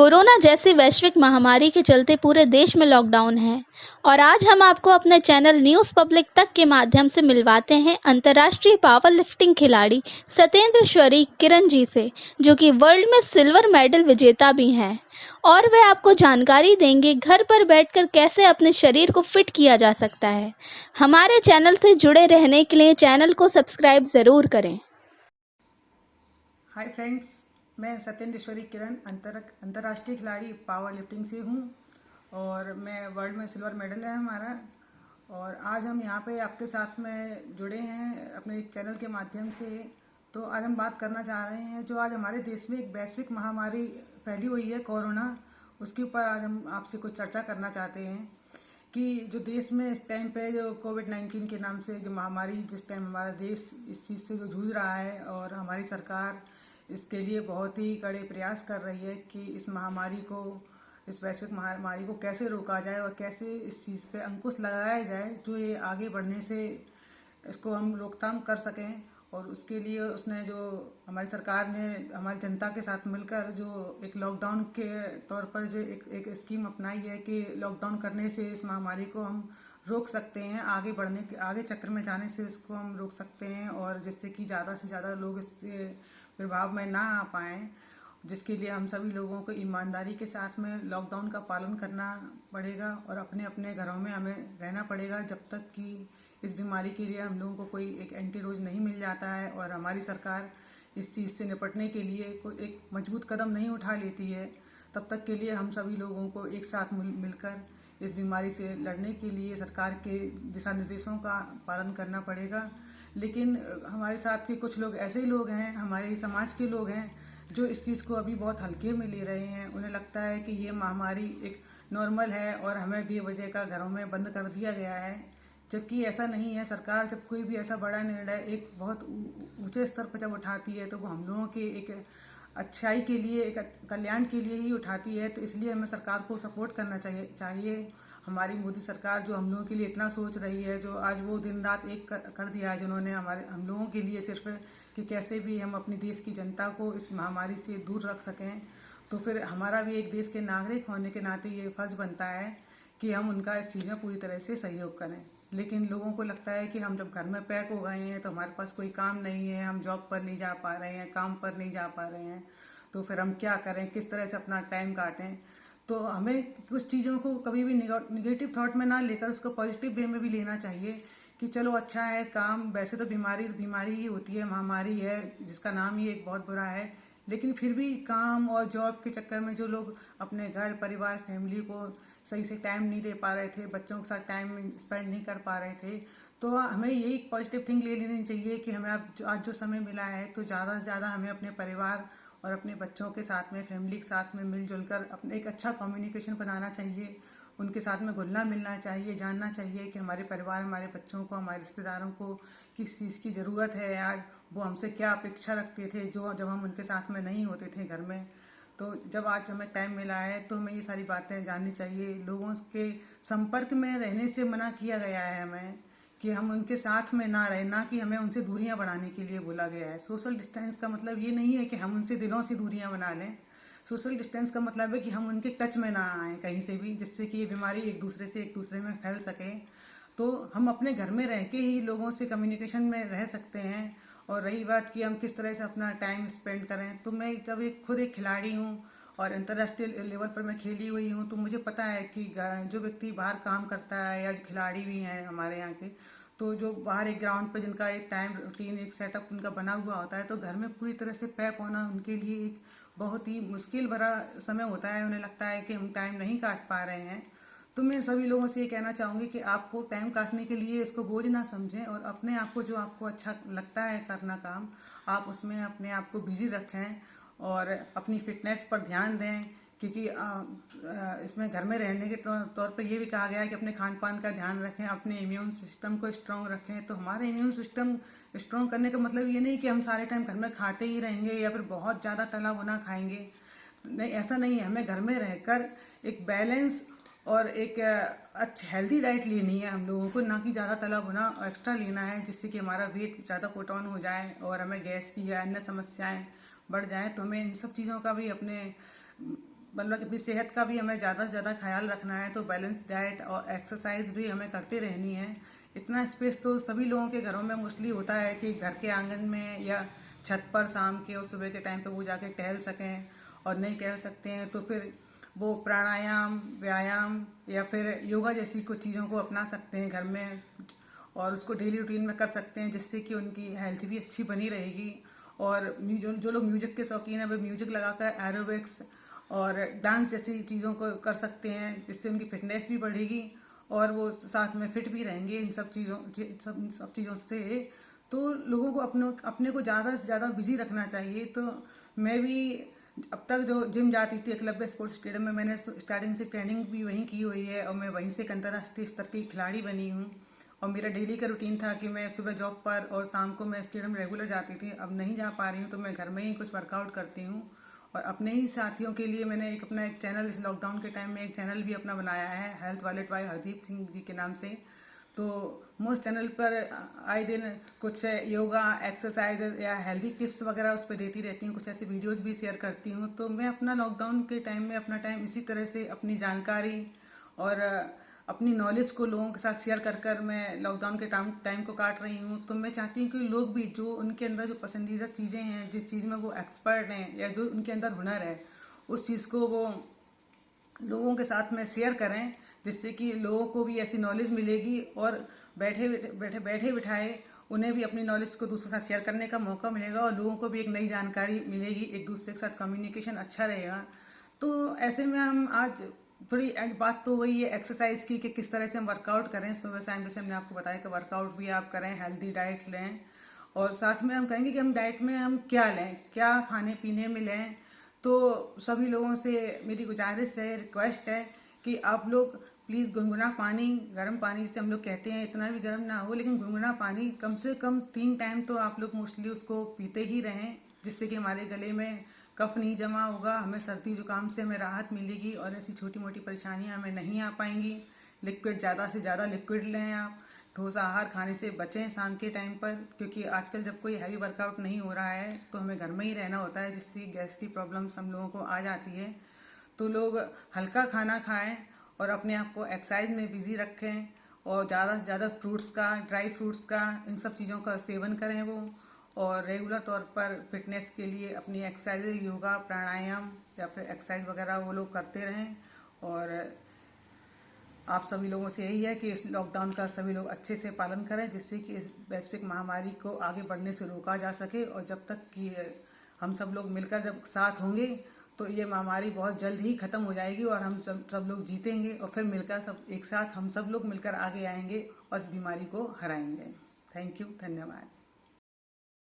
Corona जैसी वैश्विक महामारी के चलते पूरे देश में लॉकडाउन है और आज हम आपको अपने चैनल न्यूज़ पब्लिक तक के माध्यम से मिलवाते हैं अंतर्राष्ट्रीय पावर लिफ्टिंग खिलाड़ी सत्येंद्र किरण जी से, जो कि वर्ल्ड में सिल्वर मेडल विजेता भी हैं और वे आपको जानकारी देंगे घर पर बैठकर कैसे अपने शरीर को फिट किया जा सकता है। हमारे चैनल से जुड़े रहने के लिए चैनल को सब्सक्राइब ज़रूर करें। हाय फ्रेंड्स, मैं सत्येंद्र किरण अंतर्राष्ट्रीय खिलाड़ी पावर लिफ्टिंग से हूँ और मैं वर्ल्ड में सिल्वर मेडल है हमारा। और आज हम यहाँ पे आपके साथ में जुड़े हैं अपने एक चैनल के माध्यम से। तो आज हम बात करना चाह रहे हैं जो आज हमारे देश में एक वैश्विक महामारी फैली हुई है कोरोना, उसके ऊपर आज हम आपसे कुछ चर्चा करना चाहते हैं कि जो देश में इस टाइम पे जो कोविड-19 के नाम से जो महामारी, जिस टाइम हमारा देश इस चीज़ से जो जूझ रहा है और हमारी सरकार इसके लिए बहुत ही कड़े प्रयास कर रही है कि इस महामारी को, इस वैश्विक महामारी को कैसे रोका जाए और कैसे इस चीज़ पे अंकुश लगाया जाए जो ये आगे बढ़ने से इसको हम रोकथाम कर सकें। और उसके लिए उसने जो हमारी सरकार ने हमारी जनता के साथ मिलकर जो एक लॉकडाउन के तौर पर जो एक स्कीम अपनाई है कि लॉकडाउन करने से इस महामारी को हम रोक सकते हैं, आगे चक्कर में जाने से इसको हम रोक सकते हैं और जिससे कि ज़्यादा से ज़्यादा लोग इससे प्रभाव में ना आ पाएँ, जिसके लिए हम सभी लोगों को ईमानदारी के साथ में लॉकडाउन का पालन करना पड़ेगा और अपने अपने घरों में हमें रहना पड़ेगा जब तक कि इस बीमारी के लिए हम लोगों को कोई एक एंटीडोज नहीं मिल जाता है और हमारी सरकार इस चीज़ से निपटने के लिए कोई एक मजबूत कदम नहीं उठा लेती है। तब तक के लिए हम सभी लोगों को एक साथ मिलकर इस बीमारी से लड़ने के लिए सरकार के दिशा निर्देशों का पालन करना पड़ेगा। लेकिन हमारे साथ के कुछ लोग ऐसे ही लोग हैं, हमारे ही समाज के लोग हैं जो इस चीज़ को अभी बहुत हल्के में ले रहे हैं। उन्हें लगता है कि ये महामारी एक नॉर्मल है और हमें बेवजह का घरों में बंद कर दिया गया है, जबकि ऐसा नहीं है। सरकार जब कोई भी ऐसा बड़ा निर्णय एक बहुत ऊंचे स्तर पर जब उठाती है तो वो हम लोगों के एक अच्छाई के लिए, एक कल्याण के लिए ही उठाती है। तो इसलिए हमें सरकार को सपोर्ट करना चाहिए। हमारी मोदी सरकार जो हम लोगों के लिए इतना सोच रही है, जो आज वो दिन रात एक कर दिया है, जिन्होंने हम लोगों के लिए सिर्फ कि कैसे भी हम अपनी देश की जनता को इस महामारी से दूर रख सकें। तो फिर हमारा भी एक देश के नागरिक होने के नाते ये फर्ज बनता है कि हम उनका इस चीज़ में पूरी तरह से सहयोग करें। लेकिन लोगों को लगता है कि हम जब घर में पैक हो गए हैं तो हमारे पास कोई काम नहीं है, हम जॉब पर नहीं जा पा रहे हैं, काम पर नहीं जा पा रहे हैं, तो फिर हम क्या करें, किस तरह से अपना टाइम काटें। तो हमें कुछ चीज़ों को कभी भी निगेटिव थॉट में ना लेकर उसको पॉजिटिव वे में भी लेना चाहिए कि चलो अच्छा है काम, वैसे तो बीमारी ही होती है, महामारी है जिसका नाम ही एक बहुत बुरा है, लेकिन फिर भी काम और जॉब के चक्कर में जो लोग अपने घर परिवार फैमिली को सही से टाइम नहीं दे पा रहे थे, बच्चों के साथ टाइम स्पेंड नहीं कर पा रहे थे, तो हमें यही पॉजिटिव थिंग ले लेनी चाहिए कि हमें आज जो समय मिला है तो ज़्यादा से ज़्यादा हमें अपने परिवार और अपने बच्चों के साथ में, फैमिली के साथ में मिलजुल कर अपने एक अच्छा कम्युनिकेशन बनाना चाहिए। उनके साथ में घुलना मिलना चाहिए, जानना चाहिए कि हमारे परिवार, हमारे बच्चों को, हमारे रिश्तेदारों को किस चीज़ की ज़रूरत है, आज वो हमसे क्या अपेक्षा रखते थे जो जब हम उनके साथ में नहीं होते थे घर में। तो जब आज हमें टाइम मिला है तो हमें ये सारी बातें जाननी चाहिए। लोगों के संपर्क में रहने से मना किया गया है हमें कि हम उनके साथ में ना रहें, ना कि हमें उनसे दूरियां बढ़ाने के लिए बोला गया है। सोशल डिस्टेंस का मतलब ये नहीं है कि हम उनसे दिलों से दूरियां बना लें। सोशल डिस्टेंस का मतलब है कि हम उनके टच में ना आए कहीं से भी, जिससे कि ये बीमारी एक दूसरे में फैल सके। तो हम अपने घर में रह के ही लोगों से कम्युनिकेशन में रह सकते हैं। और रही बात कि हम किस तरह से अपना टाइम स्पेंड करें, तो मैं जब खुद एक खिलाड़ी हूँ और अंतर्राष्ट्रीय लेवल पर मैं खेली हुई हूँ, तो मुझे पता है कि जो व्यक्ति बाहर काम करता है या जो खिलाड़ी भी हैं हमारे यहाँ के, तो जो बाहर एक ग्राउंड पर जिनका एक टाइम रूटीन, एक सेटअप उनका बना हुआ होता है, तो घर में पूरी तरह से पैक होना उनके लिए एक बहुत ही मुश्किल भरा समय होता है। उन्हें लगता है कि हम टाइम नहीं काट पा रहे हैं। तो मैं सभी लोगों से ये कहना चाहूँगी कि आपको टाइम काटने के लिए इसको बोझ ना समझें और अपने आप को, जो आपको अच्छा लगता है करना काम, आप उसमें अपने आप को बिजी रखें और अपनी फिटनेस पर ध्यान दें। क्योंकि इसमें घर में रहने के तौर पर ये भी कहा गया है कि अपने खान पान का ध्यान रखें, अपने इम्यून सिस्टम को स्ट्रॉन्ग रखें। तो हमारे इम्यून सिस्टम स्ट्रॉन्ग करने का मतलब ये नहीं कि हम सारे टाइम घर में खाते ही रहेंगे या फिर बहुत ज़्यादा तला भुना खाएंगे। नहीं, ऐसा नहीं है। हमें घर में रहकर एक बैलेंस और एक अच्छी हेल्दी डाइट लेनी है हम लोगों को, ना कि ज़्यादा तला भुना एक्स्ट्रा लेना है जिससे कि हमारा वेट ज़्यादा पुट ऑन हो जाए और हमें गैस की या अन्य समस्याएं बढ़ जाएं। तो हमें इन सब चीज़ों का भी अपने मतलब अपनी सेहत का भी हमें ज़्यादा से ज़्यादा ख्याल रखना है, तो बैलेंस डाइट और एक्सरसाइज भी हमें करते रहनी है। इतना स्पेस तो सभी लोगों के घरों में मोस्टली होता है कि घर के आंगन में या छत पर शाम के और सुबह के टाइम पे वो जाके टहल सकें, और नहीं टहल सकते हैं तो फिर वो प्राणायाम, व्यायाम या फिर योगा जैसी कुछ चीज़ों को अपना सकते हैं घर में, और उसको डेली रूटीन में कर सकते हैं, जिससे कि उनकी हेल्थ भी अच्छी बनी रहेगी। और जो लोग म्यूजिक के शौकीन हैं वो म्यूजिक लगाकर एरोबिक्स और डांस जैसी चीज़ों को कर सकते हैं, जिससे उनकी फिटनेस भी बढ़ेगी और वो साथ में फिट भी रहेंगे इन सब चीज़ों से। तो लोगों को अपने को ज़्यादा से ज़्यादा बिजी रखना चाहिए। तो मैं भी अब तक जो जिम जाती थी एकलव्य स्पोर्ट्स स्टेडियम में, मैंने स्टार्टिंग से ट्रेनिंग भी वहीं की हुई है और मैं वहीं से एक अंतर्राष्ट्रीय स्तर की खिलाड़ी बनी हूँ। और मेरा डेली का रूटीन था कि मैं सुबह जॉब पर और शाम को मैं स्टेडियम रेगुलर जाती थी। अब नहीं जा पा रही हूँ तो मैं घर में ही कुछ वर्कआउट करती हूँ। और अपने ही साथियों के लिए मैंने अपना एक चैनल, इस लॉकडाउन के टाइम में एक चैनल भी अपना बनाया है, health wallet by Hardeep Singh ji के नाम से। तो मैं उस चैनल पर आए दिन कुछ योगा, एक्सरसाइज या हेल्दी टिप्स वगैरह उस पर देती रहती हूँ, कुछ ऐसे वीडियोस भी शेयर करती हूँ। तो मैं अपना लॉकडाउन के टाइम में अपना टाइम इसी तरह से अपनी जानकारी और अपनी नॉलेज को लोगों के साथ शेयर कर मैं लॉकडाउन के टाइम को काट रही हूँ। तो मैं चाहती हूँ कि लोग भी, जो उनके अंदर जो पसंदीदा चीज़ें हैं, जिस चीज़ में वो एक्सपर्ट हैं या जो उनके अंदर हुनर है, उस चीज़ को वो लोगों के साथ में शेयर करें, जिससे कि लोगों को भी ऐसी नॉलेज मिलेगी और बैठे बिठाए उन्हें भी अपनी नॉलेज को दूसरों के साथ शेयर करने का मौका मिलेगा और लोगों को भी एक नई जानकारी मिलेगी, एक दूसरे के साथ कम्युनिकेशन अच्छा रहेगा। तो ऐसे में हम आज थोड़ी बात तो वही है एक्सरसाइज की कि किस तरह से हम वर्कआउट करें। सुबह शाम, जैसे हमने आपको बताया कि वर्कआउट भी आप करें, हेल्दी डाइट लें, और साथ में हम कहेंगे कि हम डाइट में हम क्या लें, क्या खाने पीने में लें। तो सभी लोगों से मेरी गुजारिश है, रिक्वेस्ट है कि आप लोग प्लीज़ गुनगुना पानी, गर्म पानी जिसे हम लोग कहते हैं, इतना भी गर्म ना हो लेकिन गुनगुना पानी कम से कम 3 टाइम तो आप लोग मोस्टली उसको पीते ही रहें, जिससे कि हमारे गले में कफ नहीं जमा होगा, हमें सर्दी जुकाम से हमें राहत मिलेगी और ऐसी छोटी मोटी परेशानियां हमें नहीं आ पाएंगी। लिक्विड, ज़्यादा से ज़्यादा लिक्विड लें आप। ठोस आहार खाने से बचें शाम के टाइम पर, क्योंकि आजकल जब कोई हैवी वर्कआउट नहीं हो रहा है तो हमें घर में ही रहना होता है, जिससे गैस की प्रॉब्लम्स हम लोगों को आ जाती है। तो लोग हल्का खाना खाएं और अपने आप को एक्सरसाइज में बिजी रखें और ज़्यादा से ज़्यादा फ्रूट्स का, ड्राई फ्रूट्स का, इन सब चीज़ों का सेवन करें वो। और रेगुलर तौर पर फिटनेस के लिए अपनी एक्सरसाइज, योगा, प्राणायाम या फिर एक्सरसाइज वगैरह वो लोग करते रहें। और आप सभी लोगों से यही है कि इस लॉकडाउन का सभी लोग अच्छे से पालन करें, जिससे कि इस वैश्विक महामारी को आगे बढ़ने से रोका जा सके। और जब तक कि हम सब लोग मिलकर जब साथ होंगे तो ये महामारी बहुत जल्द ही ख़त्म हो जाएगी और हम सब लोग जीतेंगे और फिर मिलकर सब एक साथ हम सब लोग मिलकर आगे आएंगे और इस बीमारी को हराएंगे। थैंक यू, धन्यवाद।